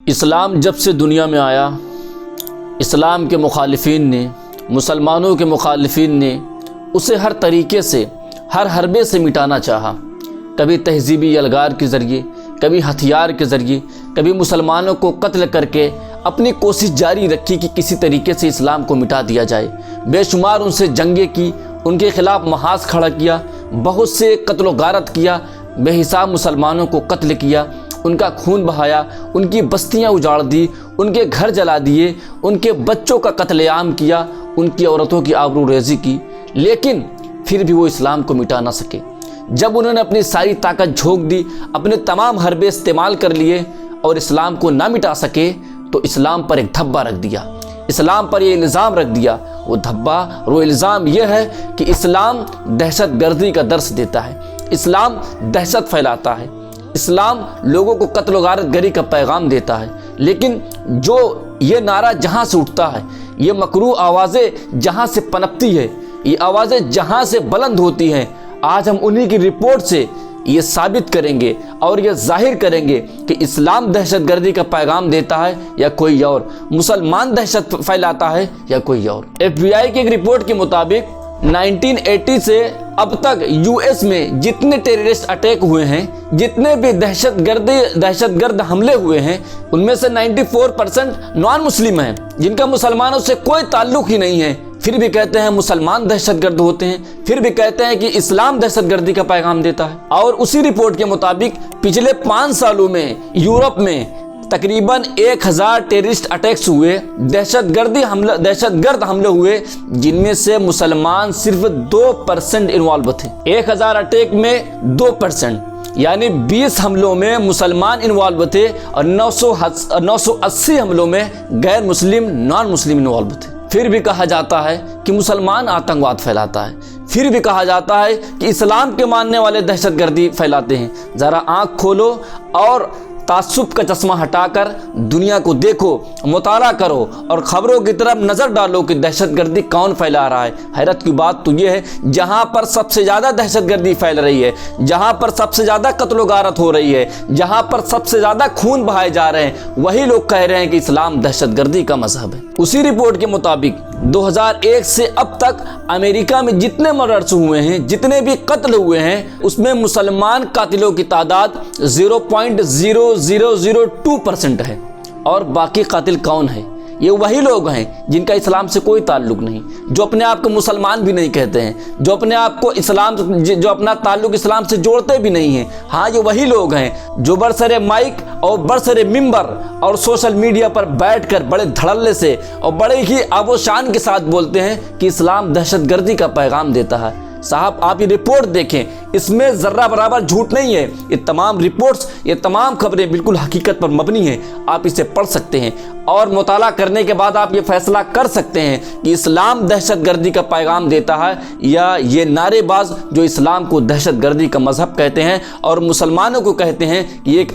اسلام جب سے دنیا میں آیا، اسلام کے مخالفین نے، مسلمانوں کے مخالفین نے اسے ہر طریقے سے، ہر حربے سے مٹانا چاہا۔ کبھی تہذیبی الغار کے ذریعے، کبھی ہتھیار کے ذریعے، کبھی مسلمانوں کو قتل کر کے اپنی کوشش جاری رکھی کہ کسی طریقے سے اسلام کو مٹا دیا جائے۔ بے شمار ان سے جنگیں کی، ان کے خلاف محاذ کھڑا کیا، بہت سے قتل و غارت کیا، بے حساب مسلمانوں کو قتل کیا، ان کا خون بہایا، ان کی بستیاں اجاڑ دی، ان کے گھر جلا دیے، ان کے بچوں کا قتل عام کیا، ان کی عورتوں کی آبرو ریزی کی، لیکن پھر بھی وہ اسلام کو مٹا نہ سکے۔ جب انہوں نے اپنی ساری طاقت جھونک دی، اپنے تمام حربے استعمال کر لیے اور اسلام کو نہ مٹا سکے، تو اسلام پر ایک دھبا رکھ دیا، اسلام پر یہ الزام رکھ دیا۔ وہ دھبا اور وہ الزام یہ ہے کہ اسلام دہشت گردی کا درس دیتا ہے، اسلام دہشت پھیلاتا ہے، اسلام لوگوں کو قتل و غارت گری کا پیغام دیتا ہے۔ لیکن جو یہ نعرہ جہاں سے اٹھتا ہے، یہ مکروہ آوازیں جہاں سے پنپتی ہے، یہ آوازیں جہاں سے بلند ہوتی ہیں، آج ہم انہی کی رپورٹ سے یہ ثابت کریں گے اور یہ ظاہر کریں گے کہ اسلام دہشت گردی کا پیغام دیتا ہے یا کوئی اور، مسلمان دہشت پھیلاتا ہے یا کوئی اور۔ FBI کی ایک رپورٹ کے مطابق 1980 سے اب تک US میں جتنے ٹیررسٹ اٹیک ہوئے ہیں، جتنے بھی دہشت گرد حملے ہوئے ہیں، ان میں سے 94% نان مسلم ہیں، جن کا مسلمانوں سے کوئی تعلق ہی نہیں ہے، پھر بھی کہتے ہیں مسلمان دہشت گرد ہوتے ہیں، پھر بھی کہتے ہیں کہ اسلام دہشت گردی کا پیغام دیتا ہے۔ اور اسی رپورٹ کے مطابق پچھلے 5 سالوں میں یورپ میں تقریباً 1000 ٹیررسٹ اٹیکس ہوئے، دہشت گرد حملے ہوئے، جن میں سے مسلمان صرف 2% انوالو تھے۔ 1000 اٹیک میں 2%، یعنی 20 حملوں میں مسلمان انوالو تھے اور 980 حملوں میں غیر مسلم، نان مسلم انوالو تھے۔ پھر بھی کہا جاتا ہے کہ مسلمان آتنکواد پھیلاتا ہے، پھر بھی کہا جاتا ہے کہ اسلام کے ماننے والے دہشت گردی پھیلاتے ہیں۔ ذرا آنکھ کھولو اور تعصب کا چشمہ ہٹا کر دنیا کو دیکھو، مطالعہ کرو اور خبروں کی طرف نظر ڈالو کہ دہشت گردی کون پھیلا رہا ہے۔ حیرت کی بات تو یہ ہے، جہاں پر سب سے زیادہ دہشت گردی پھیل رہی ہے، جہاں پر سب سے زیادہ قتل و غارت ہو رہی ہے، جہاں پر سب سے زیادہ خون بہائے جا رہے ہیں، وہی لوگ کہہ رہے ہیں کہ اسلام دہشت گردی کا مذہب ہے۔ اسی رپورٹ کے مطابق 2001 سے اب تک امریکہ میں جتنے مرڈرز ہوئے ہیں، جتنے بھی قتل ہوئے ہیں، اس میں مسلمان قاتلوں کی تعداد 0.0002% ہے، اور باقی قاتل کون ہیں؟ یہ وہی لوگ ہیں جن کا اسلام سے کوئی تعلق نہیں، جو اپنے آپ کو مسلمان بھی نہیں کہتے ہیں، جو اپنے آپ کو جو اپنا تعلق اسلام سے جوڑتے بھی نہیں ہیں۔ ہاں، یہ وہی لوگ ہیں جو برسر مائک اور برسر ممبر اور سوشل میڈیا پر بیٹھ کر بڑے دھڑلے سے اور بڑے ہی آب و شان کے ساتھ بولتے ہیں کہ اسلام دہشت گردی کا پیغام دیتا ہے۔ صاحب، آپ یہ رپورٹ دیکھیں، اس میں ذرہ برابر جھوٹ نہیں ہے۔ یہ تمام رپورٹس، یہ تمام خبریں بالکل حقیقت پر مبنی ہیں۔ آپ اسے پڑھ سکتے ہیں اور مطالعہ کرنے کے بعد آپ یہ فیصلہ کر سکتے ہیں کہ اسلام دہشت گردی کا پیغام دیتا ہے یا یہ نعرے باز جو اسلام کو دہشت گردی کا مذہب کہتے ہیں اور مسلمانوں کو کہتے ہیں کہ یہ ایک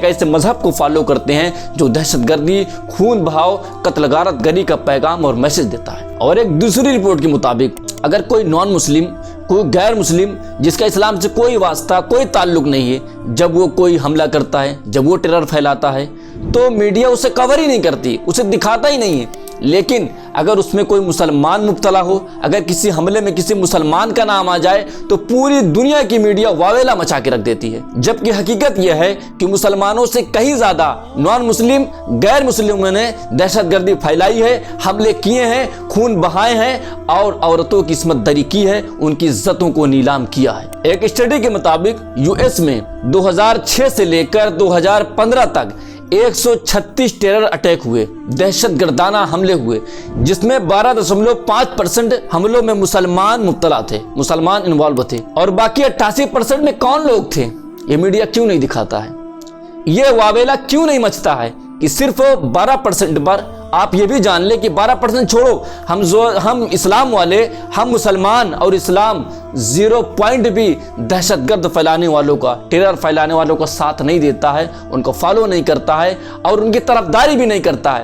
ایسے مذہب کو فالو کرتے ہیں جو دہشت گردی، خون بہاؤ، قتل غارت گری کا پیغام اور میسج دیتا ہے۔ اور ایک دوسری رپورٹ کے مطابق اگر کوئی نان مسلم، کوئی غیر مسلم جس کا اسلام سے کوئی واسطہ، کوئی تعلق نہیں ہے، جب وہ کوئی حملہ کرتا ہے، جب وہ ٹیرر پھیلاتا ہے، تو میڈیا اسے کور ہی نہیں کرتی، اسے دکھاتا ہی نہیں ہے۔ لیکن اگر اس میں کوئی مسلمان مبتلا ہو، اگر کسی حملے میں کسی مسلمان کا نام آ جائے، تو پوری دنیا کی میڈیا واویلا مچا کے رکھ دیتی ہے۔ جبکہ حقیقت یہ ہے کہ مسلمانوں سے کہیں زیادہ نان مسلم، غیر مسلموں نے دہشت گردی پھیلائی ہے، حملے کیے ہیں، خون بہائے ہیں اور عورتوں کی عصمت دری کی ہے، ان کی عزتوں کو نیلام کیا ہے۔ ایک اسٹڈی کے مطابق US میں 2006 سے لے کر 2015 تک 136 ٹیرر اٹیک ہوئے، دہشت گردانہ حملے ہوئے، جس میں 12.5% حملوں میں مسلمان مبتلا تھے، مسلمان انوالو تھے، اور باقی 88% میں کون لوگ تھے؟ یہ میڈیا کیوں نہیں دکھاتا ہے؟ یہ واویلا کیوں نہیں مچتا ہے کہ صرف 12% پر؟ آپ یہ بھی جان لیں کہ 12% چھوڑو، ہم اسلام والے، ہم مسلمان اور اسلام 0 پوائنٹ بھی دہشت گرد پھیلانے والوں کا، ٹیرر پھیلانے والوں کا ساتھ نہیں دیتا ہے، ان کو فالو نہیں کرتا ہے اور ان کی طرفداری بھی نہیں کرتا ہے۔